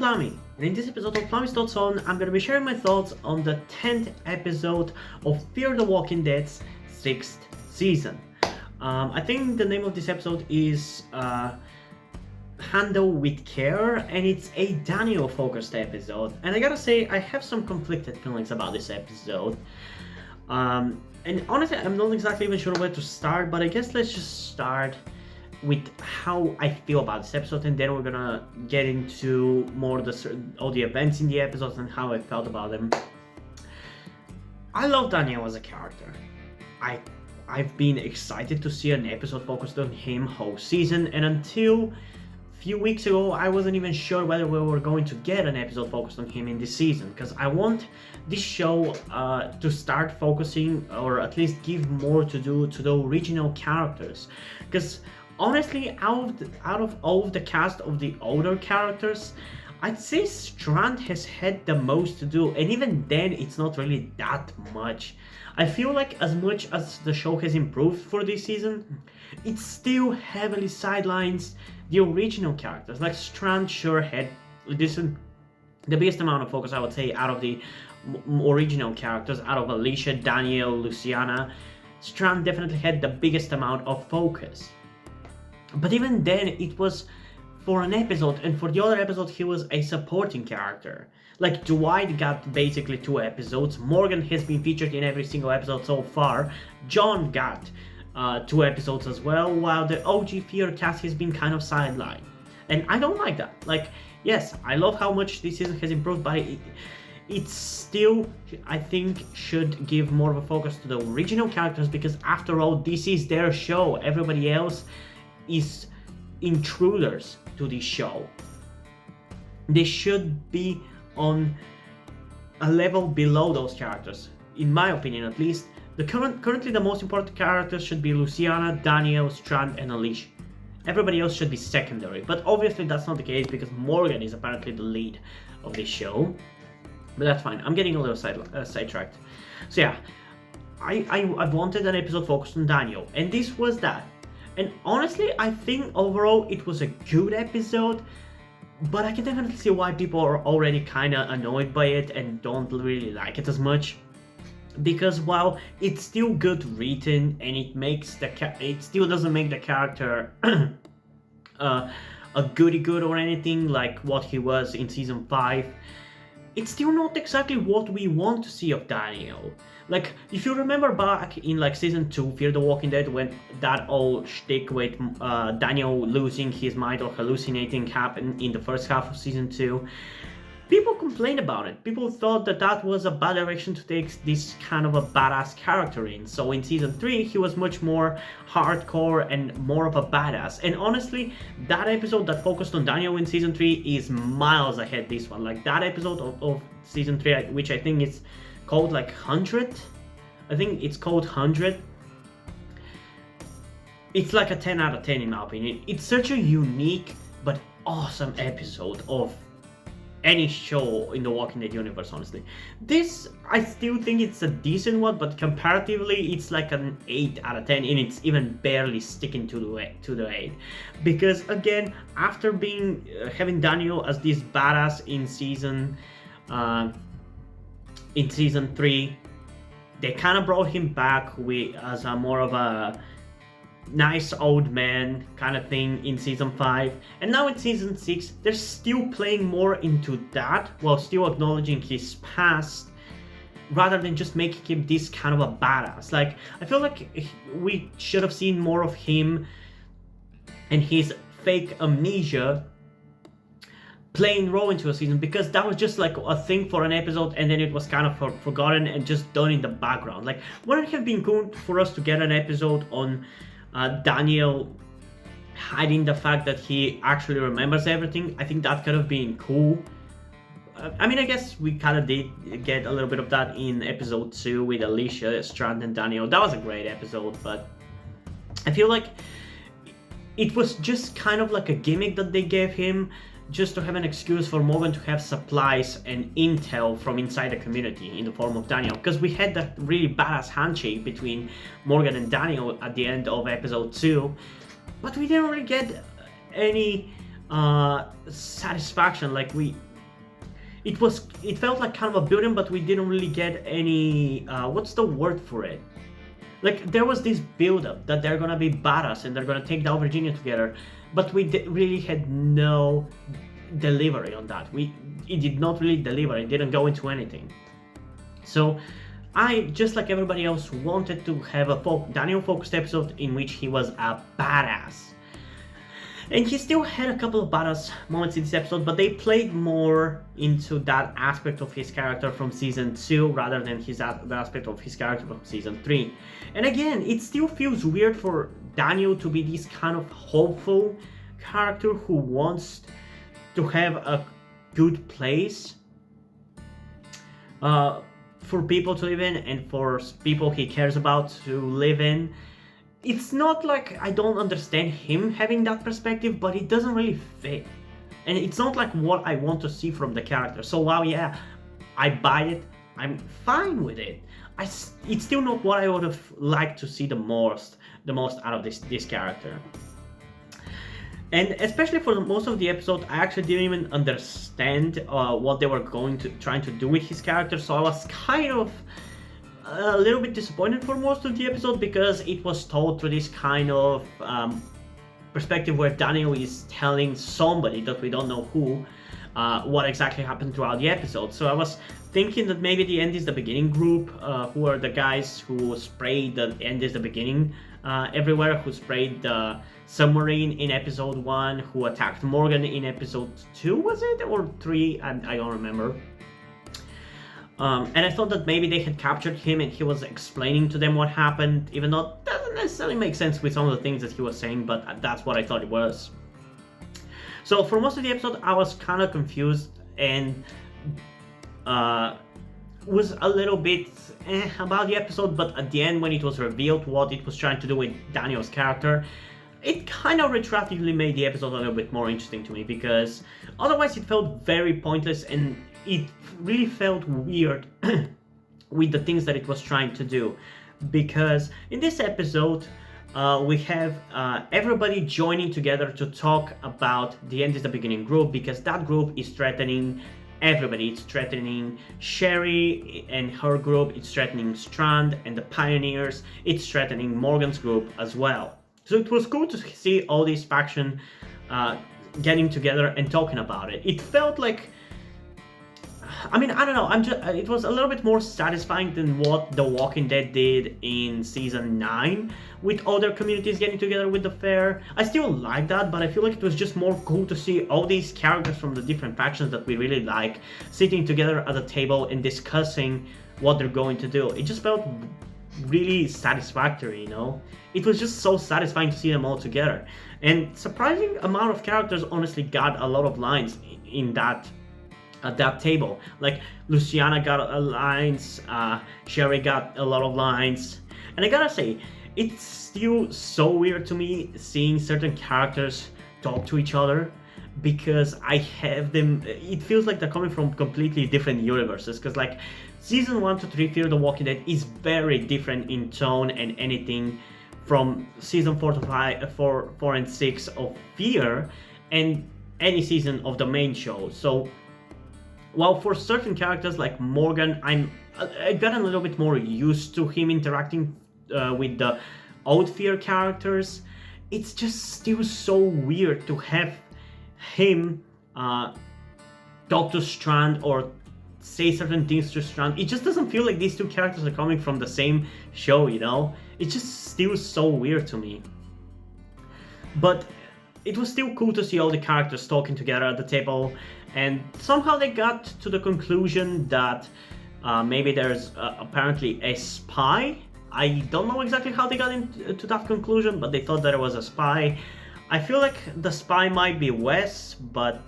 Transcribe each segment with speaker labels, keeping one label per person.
Speaker 1: Plami, and in this episode of Plami's Thoughts On, I'm gonna be sharing my thoughts on the 10th episode of Fear the Walking Dead's 6th season. I think the name of this episode is Handle with Care, and it's a Daniel focused episode. And I gotta say, I have some conflicted feelings about this episode. And honestly, I'm not exactly even sure where to start, but I guess let's just start with how I feel about this episode, and then we're gonna get into more all the events in the episodes and how I felt about them. I love Daniel as a character. I've been excited to see an episode focused on him whole season, and until a few weeks ago I wasn't even sure whether we were going to get an episode focused on him in this season, because I want this show to start focusing, or at least give more to do to the original characters, because honestly, out of all of the cast of the older characters, I'd say Strand has had the most to do, and even then it's not really that much. I feel like as much as the show has improved for this season, it still heavily sidelines the original characters. Like Strand sure had the biggest amount of focus, I would say, out of the original characters, out of Alicia, Daniel, Luciana. Strand definitely had the biggest amount of focus. But even then, it was for an episode, and for the other episode, he was a supporting character. Like, Dwight got basically 2 episodes, Morgan has been featured in every single episode so far, John got 2 episodes as well, while the OG Fear cast has been kind of sidelined. And I don't like that. Like, yes, I love how much this season has improved, but it still, I think, should give more of a focus to the original characters, because after all, this is their show. Everybody else is intruders to this show. They should be on a level below those characters, in my opinion at least. Currently the most important characters should be Luciana, Daniel, Strand, and Alicia. Everybody else should be secondary, but obviously that's not the case because Morgan is apparently the lead of this show. But that's fine, I'm getting a little sidetracked. So yeah, I wanted an episode focused on Daniel, and this was that. And honestly, I think overall it was a good episode, but I can definitely see why people are already kind of annoyed by it and don't really like it as much. Because while it's still good written and it still doesn't make the character a goody-good or anything like what he was in season 5, it's still not exactly what we want to see of Daniel. Like, if you remember back in like season 2, Fear the Walking Dead, when that whole shtick with Daniel losing his mind or hallucinating happened in the first half of season 2, people complained about it. People thought that that was a bad direction to take this kind of a badass character in. So in season 3, he was much more hardcore and more of a badass. And honestly, that episode that focused on Daniel in season 3 is miles ahead this one. Like that episode of season 3, which I think is called like 100. I think it's called 100. It's like a 10 out of 10 in my opinion. It's such a unique but awesome episode of any show in the Walking Dead universe, honestly. This, I still think it's a decent one, but comparatively it's like an 8 out of 10, and it's even barely sticking to the 8. Because again, after having Daniel as this badass in season 3, they kind of brought him back as a more of a nice old man kind of thing in season 5, and now in season 6 they're still playing more into that while still acknowledging his past, rather than just making him this kind of a badass. Like, I feel like we should have seen more of him and his fake amnesia playing role into a season, because that was just like a thing for an episode and then it was kind of forgotten and just done in the background. Like, wouldn't it have been cool for us to get an episode on Daniel hiding the fact that he actually remembers everything? I think that could have been cool. I mean, I guess we kind of did get a little bit of that in episode 2 with Alicia, Strand, and Daniel. That was a great episode, but I feel like it was just kind of like a gimmick that they gave him, just to have an excuse for Morgan to have supplies and intel from inside the community in the form of Daniel. Because we had that really badass handshake between Morgan and Daniel at the end of episode 2, but we didn't really get any satisfaction. Like, it felt like kind of a building, but we didn't really get any what's the word for it? Like there was this build-up that they're gonna be badass and they're gonna take down Virginia together, but we really had no delivery on that. It did not really deliver. It didn't go into anything. So I, just like everybody else, wanted to have a Daniel focused episode in which he was a badass. And he still had a couple of badass moments in this episode, but they played more into that aspect of his character from season 2 rather than the aspect of his character from season 3. And again, it still feels weird for Daniel to be this kind of hopeful character who wants to have a good place for people to live in and for people he cares about to live in. It's not like I don't understand him having that perspective, but it doesn't really fit. And it's not like what I want to see from the character. So while yeah, I buy it, I'm fine with it. It's still not what I would have liked to see the most out of this character. And especially for most of the episode, I actually didn't even understand what they were trying to do with his character. So I was kind of a little bit disappointed for most of the episode because it was told through this kind of perspective where Daniel is telling somebody that we don't know who what exactly happened throughout the episode. So I was thinking that maybe the End is the Beginning group, who are the guys who sprayed the End is the Beginning everywhere, who sprayed the submarine in episode 1, who attacked Morgan in episode 2, was it? Or 3? I don't remember. And I thought that maybe they had captured him and he was explaining to them what happened, even though it doesn't necessarily make sense with some of the things that he was saying, but that's what I thought it was. So for most of the episode, I was kind of confused and was a little bit about the episode, but at the end when it was revealed what it was trying to do with Daniel's character, it kind of retroactively made the episode a little bit more interesting to me, because otherwise it felt very pointless and it really felt weird with the things that it was trying to do. Because in this episode, we have everybody joining together to talk about the End is the Beginning group, because that group is threatening everybody. It's threatening Sherry and her group, it's threatening Strand and the Pioneers, it's threatening Morgan's group as well. So it was cool to see all these factions getting together and talking about it. It felt like, I mean, I don't know, it was a little bit more satisfying than what The Walking Dead did in season 9 with other communities getting together with the fair. I still like that, but I feel like it was just more cool to see all these characters from the different factions that we really like sitting together at a table and discussing what they're going to do. It just felt really satisfactory, you know? It was just so satisfying to see them all together. And surprising amount of characters honestly got a lot of lines in that at that table. Like Luciana got a lines, Sherry got a lot of lines, and I gotta say, it's still so weird to me seeing certain characters talk to each other, because I have them, it feels like they're coming from completely different universes, because like season 1 to 3 Fear the Walking Dead is very different in tone and anything from season 4 to 4 and 6 of Fear and any season of the main show. So while for certain characters like Morgan, I've gotten a little bit more used to him interacting with the old Fear characters, it's just still so weird to have him talk to Strand or say certain things to Strand. It just doesn't feel like these two characters are coming from the same show, you know? It's just still so weird to me. But it was still cool to see all the characters talking together at the table, and somehow they got to the conclusion that maybe there's apparently a spy. I don't know exactly how they got into that conclusion, but they thought that it was a spy. I feel like the spy might be Wes, but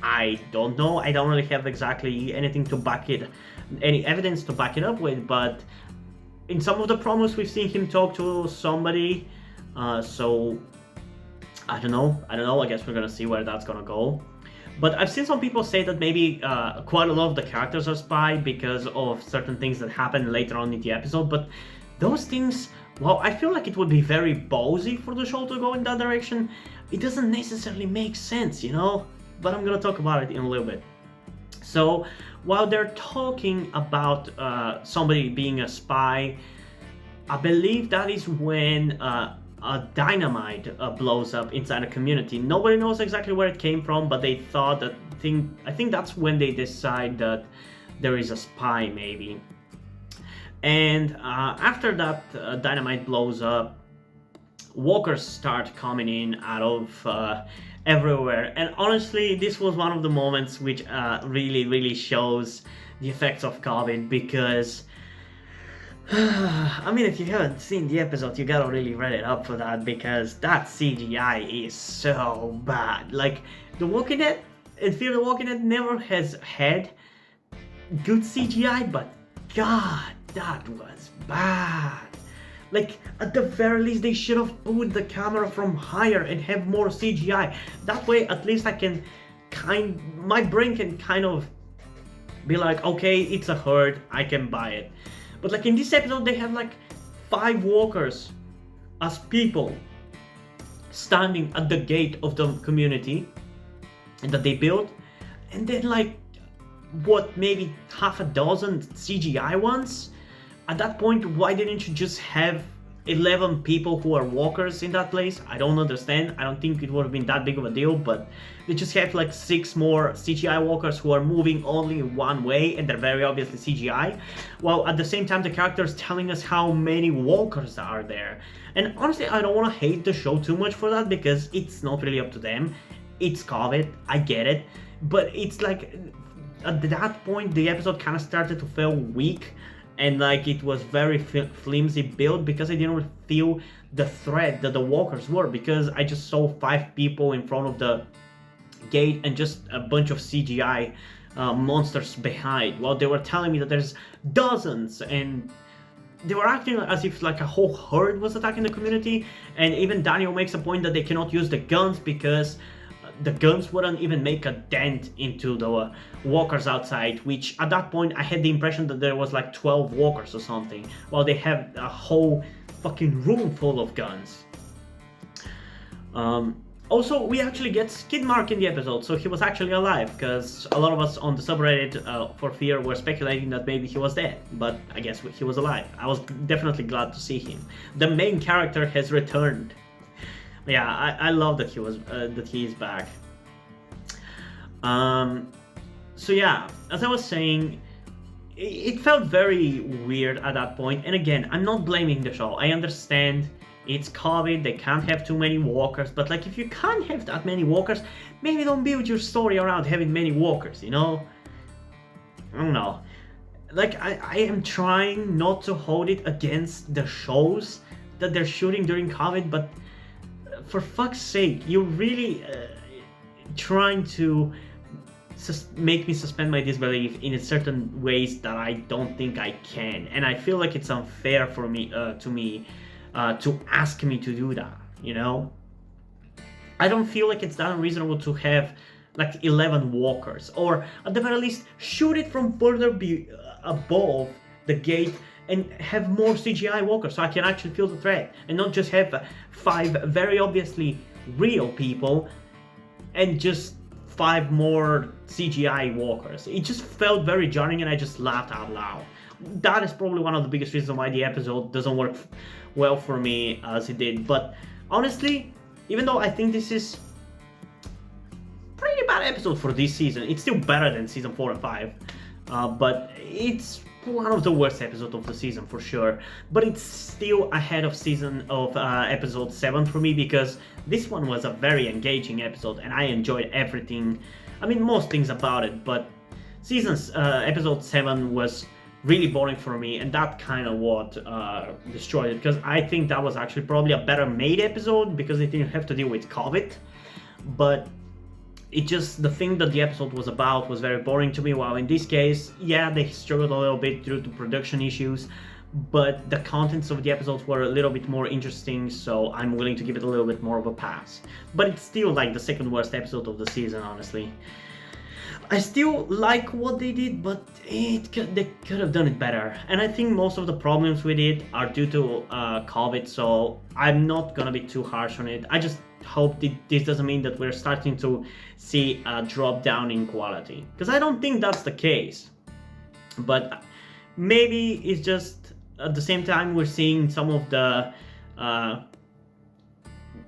Speaker 1: I don't know. I don't really have exactly anything to back it, any evidence to back it up with, but in some of the promos we've seen him talk to somebody, so I don't know. I guess we're gonna see where that's gonna go. But I've seen some people say that maybe quite a lot of the characters are spy because of certain things that happen later on in the episode, but those things, well, I feel like it would be very ballsy for the show to go in that direction. It doesn't necessarily make sense, you know? But I'm gonna talk about it in a little bit. So while they're talking about somebody being a spy, I believe that is when a dynamite blows up inside a community. Nobody knows exactly where it came from, but they thought that I think that's when they decide that there is a spy, maybe. And after that dynamite blows up, walkers start coming in out of everywhere. And honestly, this was one of the moments which really shows the effects of COVID, because I mean, if you haven't seen the episode, you gotta really read it up for that, because that CGI is so bad. Like, The Walking Dead, and Fear the Walking Dead never has had good CGI, but God, that was bad. Like, at the very least, they should have put the camera from higher and have more CGI. That way, at least my brain can kind of be like, okay, it's a herd, I can buy it. But like in this episode, they have like 5 walkers as people standing at the gate of the community that they built, and then like maybe half a dozen CGI ones. At that point, why didn't you just have 11 people who are walkers in that place? I don't understand. I don't think it would have been that big of a deal, but they just have like 6 more CGI walkers who are moving only one way, and they're very obviously CGI, while at the same time the character is telling us how many walkers are there. And honestly, I don't want to hate the show too much for that, because it's not really up to them. It's COVID, I get it, but it's like at that point the episode kind of started to feel weak, and like it was very flimsy build, because I didn't feel the threat that the walkers were, because I just saw 5 people in front of the gate and just a bunch of CGI monsters behind, while they were telling me that there's dozens, and they were acting as if like a whole herd was attacking the community. And even Daniel makes a point that they cannot use the guns because the guns wouldn't even make a dent into the walkers outside, which at that point I had the impression that there was like 12 walkers or something, while they have a whole fucking room full of guns. Also, we actually get Skid Mark in the episode, so he was actually alive, because a lot of us on the subreddit for Fear were speculating that maybe he was dead, but I guess he was alive. I was definitely glad to see him. The main character has returned. Yeah, I love that he is back. So yeah, as I was saying, it felt very weird at that point. And again, I'm not blaming the show. I understand it's COVID, they can't have too many walkers, but like if you can't have that many walkers, maybe don't build your story around having many walkers, you know? I don't know. Like I am trying not to hold it against the shows that they're shooting during COVID, but for fuck's sake, you're really trying to make me suspend my disbelief in certain ways that I don't think I can, and I feel like it's unfair for me to ask me to do that, you know? I don't feel like it's that unreasonable to have like 11 walkers, or at the very least shoot it from further above the gate and have more CGI walkers so I can actually feel the threat, and not just have 5 very obviously real people and just 5 more CGI walkers. It just felt very jarring, and I just laughed out loud. That is probably one of the biggest reasons why the episode doesn't work well for me as it did. But honestly, even though I think this is pretty bad episode for this season, it's still better than season 4 and 5. But it's one of the worst episodes of the season for sure. But it's still ahead of episode 7 for me, because this one was a very engaging episode and I enjoyed everything. I mean, most things about it, but episode 7 was really boring for me, and that kind of what destroyed it, because I think that was actually probably a better made episode because it didn't have to deal with COVID. But the thing that the episode was about was very boring to me, while in this case, yeah, they struggled a little bit due to production issues, but the contents of the episodes were a little bit more interesting, so I'm willing to give it a little bit more of a pass. But it's still like the second worst episode of the season, honestly. I still like what they did, but they could have done it better. And I think most of the problems with it are due to COVID, so I'm not gonna be too harsh on it. I just hope this doesn't mean that we're starting to see a drop down in quality, because I don't think that's the case. But maybe it's just at the same time we're seeing some of the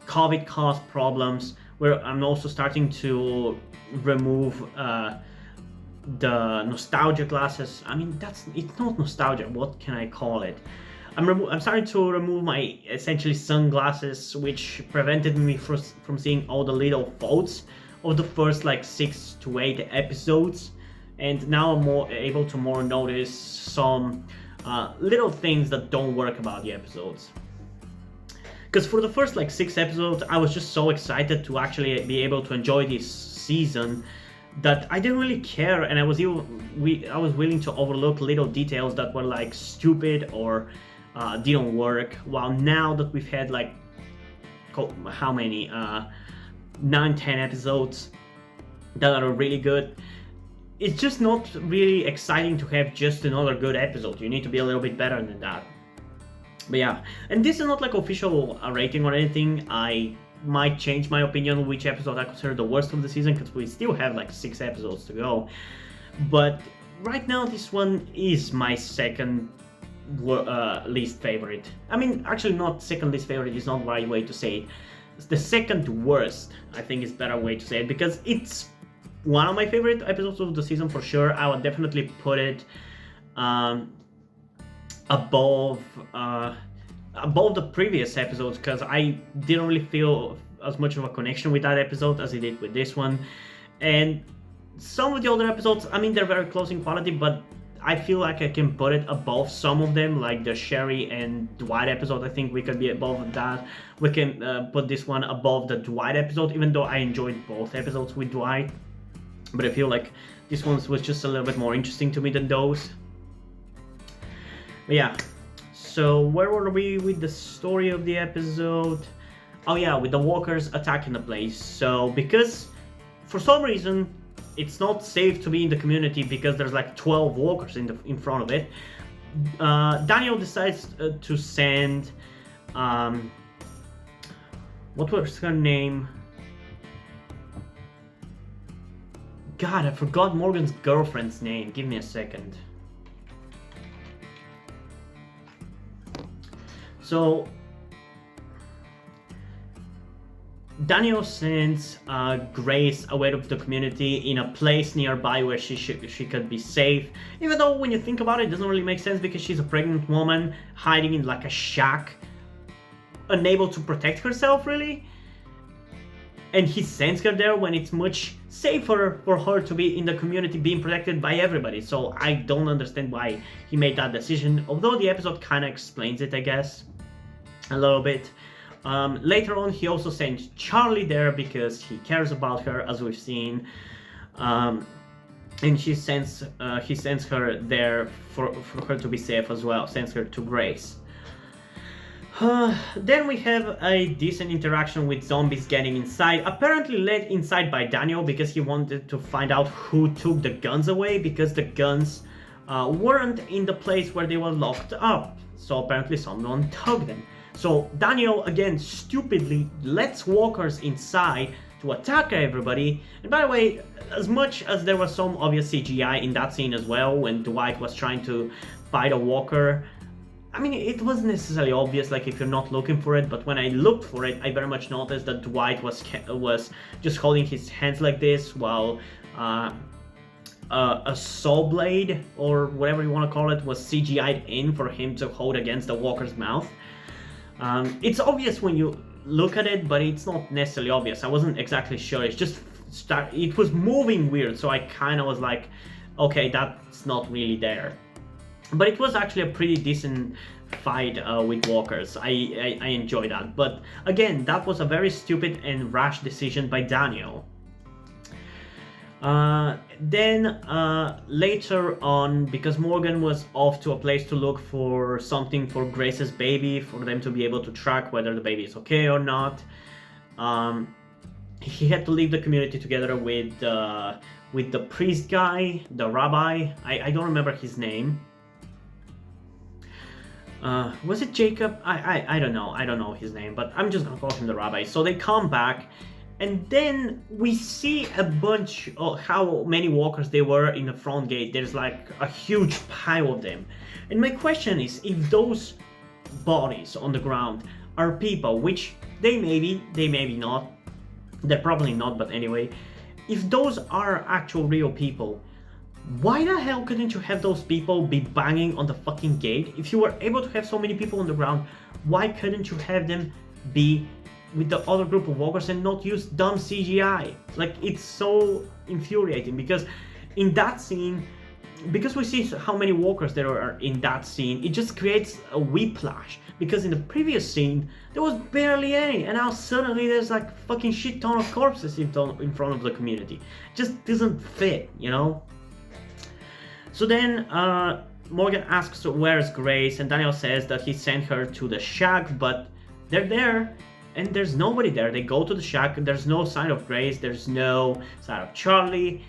Speaker 1: COVID caused problems, where I'm also starting to remove the nostalgia glasses. I mean, it's not nostalgia. What can I call it? I'm starting to remove my essentially sunglasses, which prevented me from seeing all the little faults of the first like 6 to 8 episodes, and now I'm more able to notice some little things that don't work about the episodes. Because for the first like 6 episodes, I was just so excited to actually be able to enjoy this season that I didn't really care, and I was willing to overlook little details that were like stupid or didn't work. While now that we've had like how many 9-10 episodes that are really good, it's just not really exciting to have just another good episode. You need to be a little bit better than that. But yeah, and this is not like official rating or anything. I might change my opinion on which episode I consider the worst of the season, because we still have like 6 episodes to go. But right now this one is my second least favorite. I mean, actually not second least favorite is not the right way to say it. It's the second worst, I think, is a better way to say it, because it's one of my favorite episodes of the season for sure. I would definitely put it above the previous episodes, because I didn't really feel as much of a connection with that episode as I did with this one. And some of the other episodes, I mean, they're very close in quality, but I feel like I can put it above some of them, like the Sherry and Dwight episode. I think we could be above that. We can put this one above the Dwight episode, even though I enjoyed both episodes with Dwight. But I feel like this one was just a little bit more interesting to me than those. But yeah, so where were we with the story of the episode? Oh yeah, with the walkers attacking the place. So because for some reason it's not safe to be in the community because there's like 12 walkers in front of it, Daniel decides to send what was her name? God, I forgot Morgan's girlfriend's name. Give me a second. So Daniel sends Grace away to the community in a place nearby where she could be safe. Even though when you think about it, it doesn't really make sense, because she's a pregnant woman hiding in like a shack, unable to protect herself really. And he sends her there when it's much safer for her to be in the community being protected by everybody. So I don't understand why he made that decision, although the episode kind of explains it, I guess, a little bit. Later on, he also sends Charlie there because he cares about her, as we've seen. And he sends her there for her to be safe as well, sends her to Grace. Then we have a decent interaction with zombies getting inside, apparently led inside by Daniel because he wanted to find out who took the guns away, because the guns weren't in the place where they were locked up. So apparently someone took them. So Daniel again stupidly lets walkers inside to attack everybody. And by the way, as much as there was some obvious CGI in that scene as well, when Dwight was trying to fight a walker, I mean, it wasn't necessarily obvious, like if you're not looking for it, but when I looked for it, I very much noticed that Dwight was just holding his hands like this, while a saw blade, or whatever you want to call it, was CGI'd in for him to hold against the walker's mouth. It's obvious when you look at it, but it's not necessarily obvious. I wasn't exactly sure. It's just it was moving weird, so I kind of was like, okay, that's not really there. But it was actually a pretty decent fight with walkers. I enjoyed that. But again, that was a very stupid and rash decision by Daniel. Then later on, because Morgan was off to a place to look for something for Grace's baby, for them to be able to track whether the baby is okay or not, he had to leave the community together with the priest guy, the rabbi. I don't remember his name. Was it Jacob? I don't know. I don't know his name, but I'm just gonna call him the rabbi. So they come back, and then we see a bunch of how many walkers there were in the front gate. There's like a huge pile of them. And my question is, if those bodies on the ground are people, which they may be, they may be not. They're probably not, but anyway. If those are actual real people, why the hell couldn't you have those people be banging on the fucking gate? If you were able to have so many people on the ground, why couldn't you have them be with the other group of walkers and not use dumb CGI? Like, it's so infuriating because in that scene, because we see how many walkers there are in that scene, it just creates a whiplash. Because in the previous scene, there was barely any, and now suddenly there's like fucking shit ton of corpses in front of the community. It just doesn't fit, you know? So then Morgan asks where's Grace, and Daniel says that he sent her to the shack, but they're there and there's nobody there. They go to the shack, there's no sign of Grace, there's no sign of Charlie,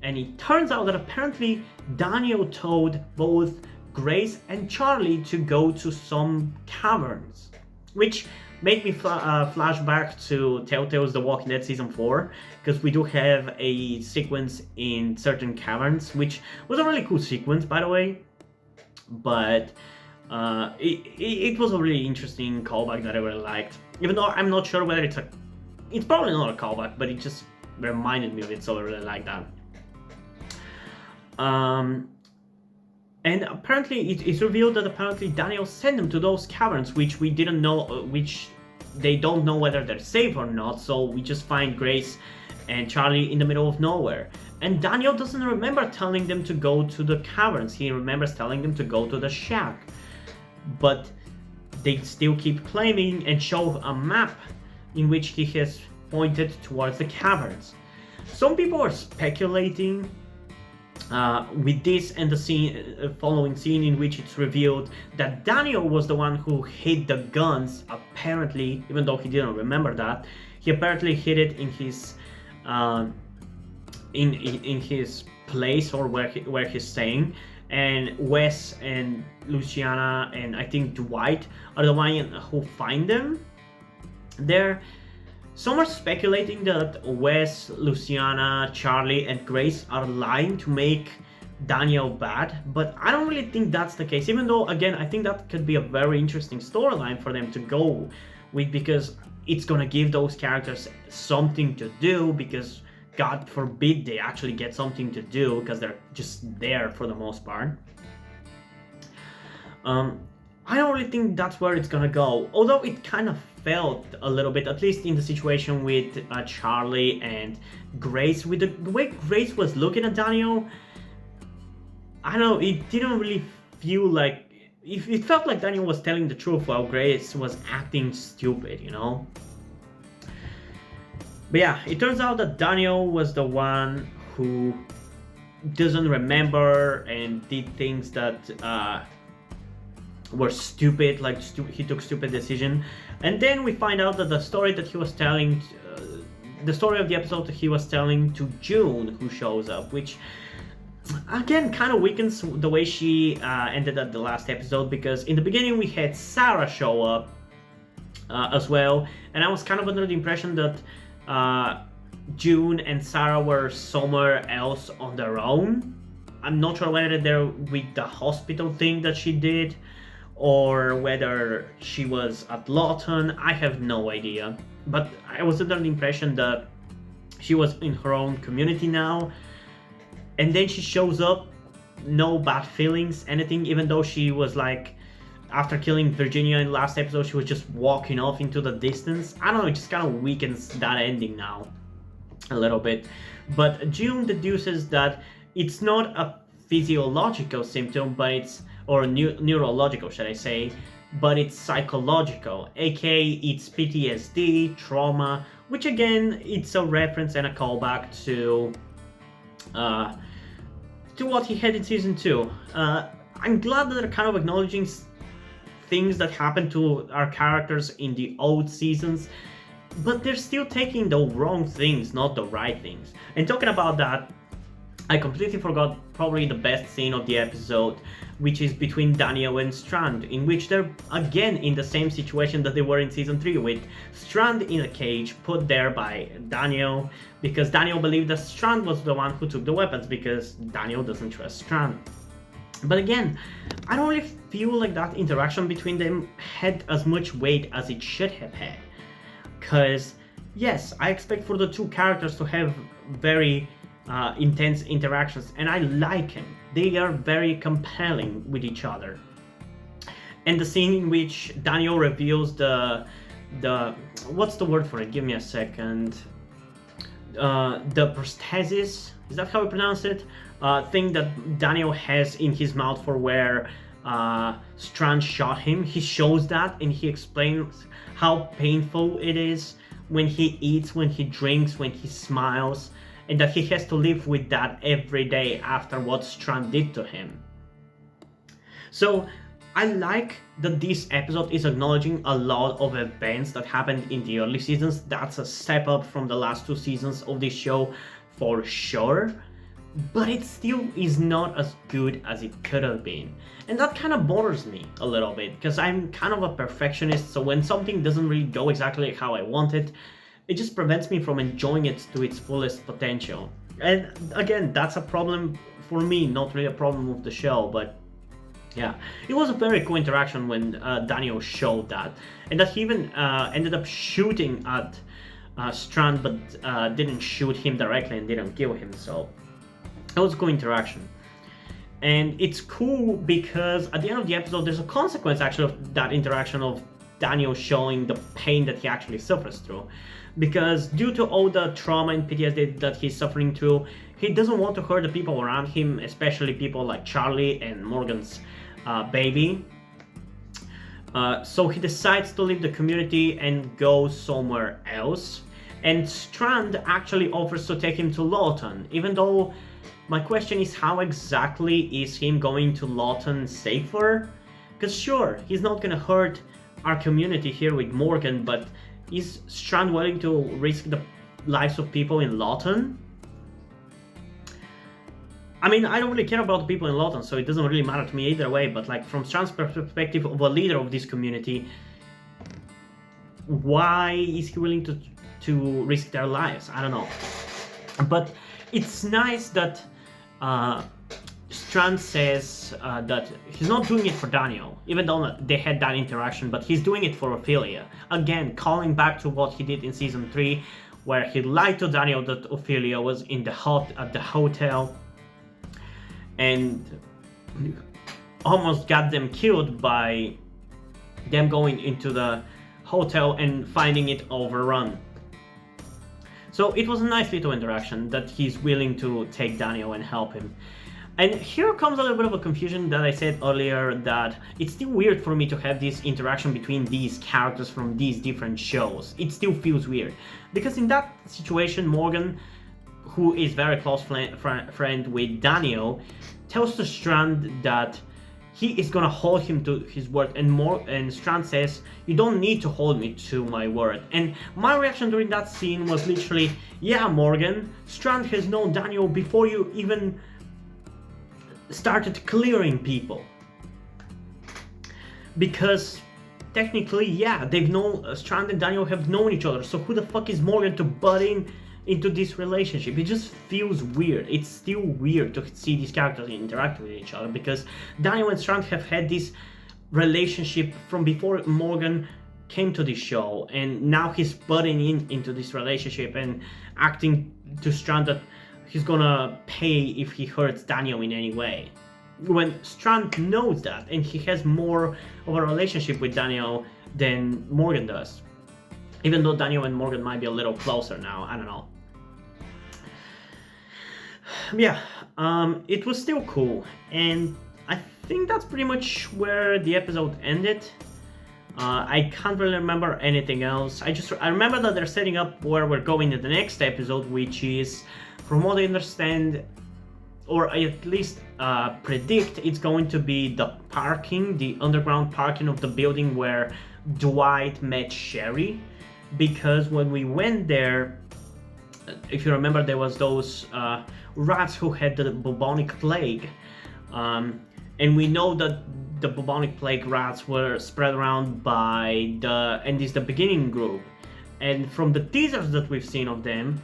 Speaker 1: and it turns out that apparently Daniel told both Grace and Charlie to go to some caverns, which made me flash back to Telltale's The Walking Dead Season 4, because we do have a sequence in certain caverns, which was a really cool sequence, by the way, but it was a really interesting callback that I really liked, even though I'm not sure whether it's probably not a callback, but it just reminded me of it, so I really like that. And apparently it's revealed that apparently Daniel sent them to those caverns, which we didn't know, which they don't know whether they're safe or not, so we just find Grace and Charlie in the middle of nowhere. And Daniel doesn't remember telling them to go to the caverns, he remembers telling them to go to the shack. But they still keep claiming and show a map in which he has pointed towards the caverns. Some people are speculating with this and the scene, following scene in which it's revealed that Daniel was the one who hid the guns, apparently, even though he didn't remember that. He apparently hid it in his in his place, or where he's staying, and Wes and Luciana and I think Dwight are the ones who find them there. Some are speculating that Wes, Luciana, Charlie, and Grace are lying to make Daniel bad, but I don't really think that's the case, even though, again, I think that could be a very interesting storyline for them to go with, because it's gonna give those characters something to do, because God forbid they actually get something to do, because they're just there for the most part. I don't really think that's where it's gonna go, although it kind of felt a little bit, at least in the situation with Charlie and Grace, with the way Grace was looking at Daniel. I don't know, it didn't really feel like, it felt like Daniel was telling the truth while Grace was acting stupid, you know? But yeah, it turns out that Daniel was the one who doesn't remember and did things that were stupid, like he took stupid decision. And then we find out that the story that he was telling, the story of the episode that he was telling to June, who shows up, which again kind of weakens the way she ended at the last episode, because in the beginning we had Sarah show up as well, and I was kind of under the impression that June and Sarah were somewhere else on their own. I'm not sure whether they're with the hospital thing that she did, or whether she was at Lawton. I have no idea, but I was under the impression that she was in her own community now, and then she shows up, no bad feelings, anything, even though she was like, after killing Virginia in the last episode, she was just walking off into the distance. I don't know, it just kind of weakens that ending now a little bit. But June deduces that it's not a physiological symptom, but it's, or neurological, should I say, but it's psychological, aka it's PTSD, trauma, which again, it's a reference and a callback to what he had in season 2. I'm glad that they're kind of acknowledging things that happened to our characters in the old seasons, but they're still taking the wrong things, not the right things. And talking about that, I completely forgot probably the best scene of the episode, which is between Daniel and Strand, in which they're again in the same situation that they were in season 3, with Strand in a cage put there by Daniel, because Daniel believed that Strand was the one who took the weapons, because Daniel doesn't trust Strand. But again, I don't really feel like that interaction between them had as much weight as it should have had. Because, yes, I expect for the two characters to have very intense interactions, and I like them. They are very compelling with each other. And the scene in which Daniel reveals the what's the word for it? Give me a second. The prosthesis, is that how you pronounce it? Thing that Daniel has in his mouth for where Strand shot him. He shows that and he explains how painful it is when he eats, when he drinks, when he smiles, and that he has to live with that every day after what Strand did to him. So I like that this episode is acknowledging a lot of events that happened in the early seasons. That's a step up from the last 2 seasons of this show for sure, but it still is not as good as it could have been. And that kind of bothers me a little bit, because I'm kind of a perfectionist, so when something doesn't really go exactly how I want it, it just prevents me from enjoying it to its fullest potential. And again, that's a problem for me, not really a problem with the show, but yeah. It was a very cool interaction when Daniel showed that, and that he even ended up shooting at Strand, but didn't shoot him directly and didn't kill him, so it was a cool interaction. And it's cool because at the end of the episode there's a consequence actually of that interaction, of Daniel showing the pain that he actually suffers through. Because due to all the trauma and PTSD that he's suffering through, he doesn't want to hurt the people around him, especially people like Charlie and Morgan's baby. So he decides to leave the community and go somewhere else. And Strand actually offers to take him to Lawton, even though my question is, how exactly is him going to Lawton safer? Because sure, he's not gonna hurt our community here with Morgan, but is Strand willing to risk the lives of people in Lawton? I mean, I don't really care about the people in Lawton, so it doesn't really matter to me either way, but like from Strand's perspective of a leader of this community, why is he willing to risk their lives? I don't know. But it's nice that Strand says that he's not doing it for Daniel, even though they had that interaction, but he's doing it for Ophelia. Again, calling back to what he did in season 3, where he lied to Daniel that Ophelia was in the at the hotel and almost got them killed by them going into the hotel and finding it overrun. So it was a nice little interaction that he's willing to take Daniel and help him. And here comes a little bit of a confusion that I said earlier, that it's still weird for me to have this interaction between these characters from these different shows. It still feels weird. Because in that situation, Morgan, who is very close friend with Daniel, tells to Strand that he is gonna hold him to his word, and Strand says, "You don't need to hold me to my word." And my reaction during that scene was literally, yeah, Morgan, Strand has known Daniel before you even started clearing people. Because technically, yeah, they've known, Strand and Daniel have known each other, so who the fuck is Morgan to butt into this relationship? It just feels weird. It's still weird to see these characters interact with each other, because Daniel and Strand have had this relationship from before Morgan came to this show, and now he's butting into this relationship and acting to Strand that he's gonna pay if he hurts Daniel in any way. When Strand knows that, and he has more of a relationship with Daniel than Morgan does. Even though Daniel and Morgan might be a little closer now, I don't know. Yeah, it was still cool, and I think that's pretty much where the episode ended. I can't really remember anything else. I remember that they're setting up where we're going in the next episode, which is, from what I understand, or I at least predict, it's going to be the parking, the underground parking of the building where Dwight met Sherry. Because when we went there, if you remember, there was those rats who had the bubonic plague, and we know that the bubonic plague rats were spread around by the beginning group, and from the teasers that we've seen of them,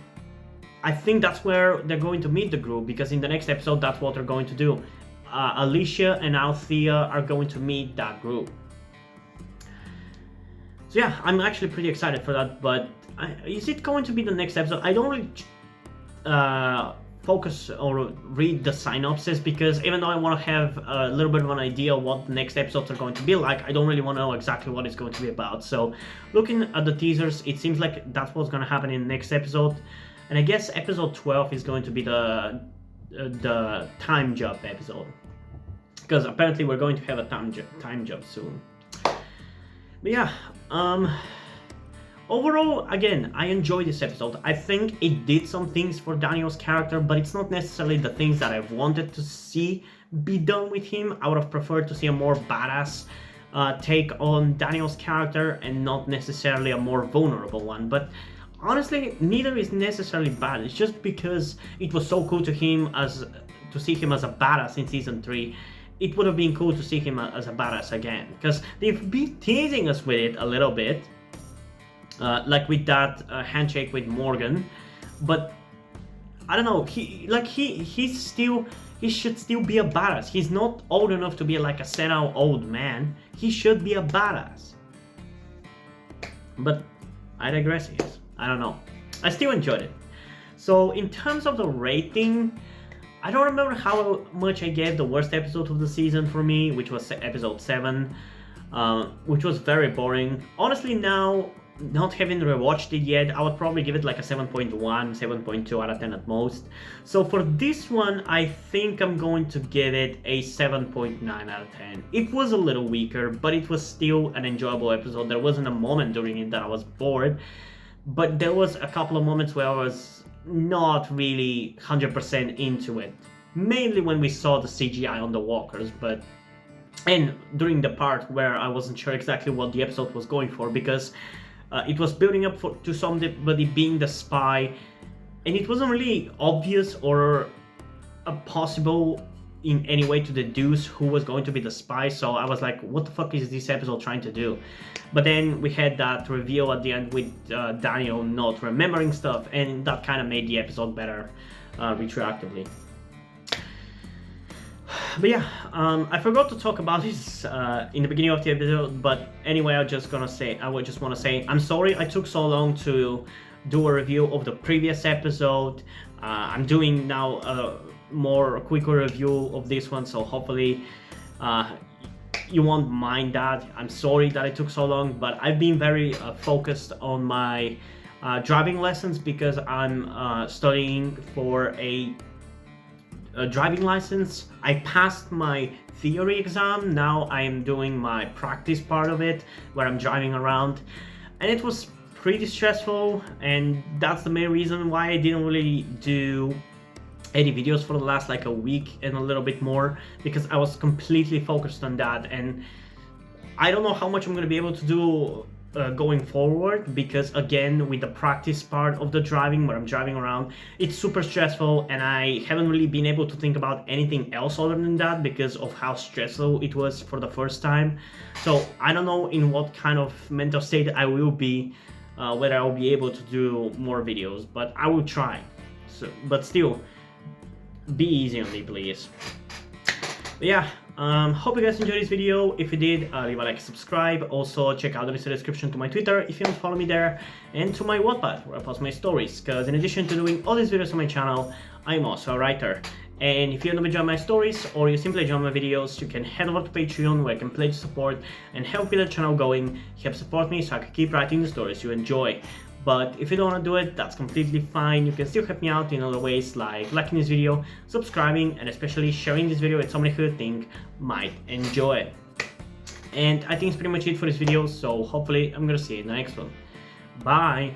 Speaker 1: I think that's where they're going to meet the group, because in the next episode that's what they're going to do. Alicia and Althea are going to meet that group. So yeah, I'm actually pretty excited for that, but is it going to be the next episode? I don't really focus or read the synopsis, because even though I want to have a little bit of an idea what the next episodes are going to be like, I don't really want to know exactly what it's going to be about. So looking at the teasers, it seems like that's what's going to happen in the next episode. And I guess episode 12 is going to be the time jump episode, because apparently we're going to have a time jump soon. But yeah, overall, again, I enjoyed this episode. I think it did some things for Daniel's character, but it's not necessarily the things that I've wanted to see be done with him. I would have preferred to see a more badass take on Daniel's character, and not necessarily a more vulnerable one. But honestly, neither is necessarily bad. It's just because it was so cool to see him as a badass in season 3. It would have been cool to see him as a badass again, because they've been teasing us with it a little bit, like with that handshake with Morgan. But I don't know, he should still be a badass. He's not old enough to be like a senile old man. He should be a badass. But I digress. I don't know. I still enjoyed it. So in terms of the rating, I don't remember how much I gave the worst episode of the season for me, which was episode 7, which was very boring. Honestly, now, not having rewatched it yet, I would probably give it like a 7.1, 7.2 out of 10 at most. So for this one, I think I'm going to give it a 7.9 out of 10. It was a little weaker, but it was still an enjoyable episode. There wasn't a moment during it that I was bored, but there was a couple of moments where I was not really 100% into it, mainly when we saw the CGI on the walkers, and during the part where I wasn't sure exactly what the episode was going for, because it was building up to somebody being the spy, and it wasn't really obvious or possible in any way to deduce who was going to be the spy. So I was like, what the fuck is this episode trying to do? But then we had that reveal at the end with Daniel not remembering stuff, and that kind of made the episode better retroactively. But yeah, I forgot to talk about this in the beginning of the episode, but anyway, I just want to say I'm sorry I took so long to do a review of the previous episode. I'm doing now a quicker review of this one, so hopefully you won't mind that. I'm sorry that it took so long, but I've been very focused on my driving lessons, because I'm studying for a driving license. I passed my theory exam. Now I am doing my practice part of it, where I'm driving around, and it was pretty stressful, and that's the main reason why I didn't really do any videos for the last like a week and a little bit more, because I was completely focused on that. And I don't know how much I'm going to be able to do going forward, because again, with the practice part of the driving, where I'm driving around, it's super stressful, and I haven't really been able to think about anything else other than that, because of how stressful it was for the first time. So I don't know in what kind of mental state I will be, whether I'll be able to do more videos, but I will try. So, but still, be easy on me, please. But yeah, hope you guys enjoyed this video. If you did, leave a like, subscribe. Also, check out the list in the description to my Twitter if you don't follow me there, and to my Wattpad, where I post my stories, because in addition to doing all these videos on my channel, I'm also a writer. And if you want to enjoy my stories, or you simply enjoy my videos, you can head over to Patreon, where I can pledge support and help get the channel going, help support me so I can keep writing the stories you enjoy. But if you don't want to do it, that's completely fine. You can still help me out in other ways, like liking this video, subscribing, and especially sharing this video with somebody who you think might enjoy it. And I think it's pretty much it for this video, so hopefully I'm gonna see you in the next one. Bye!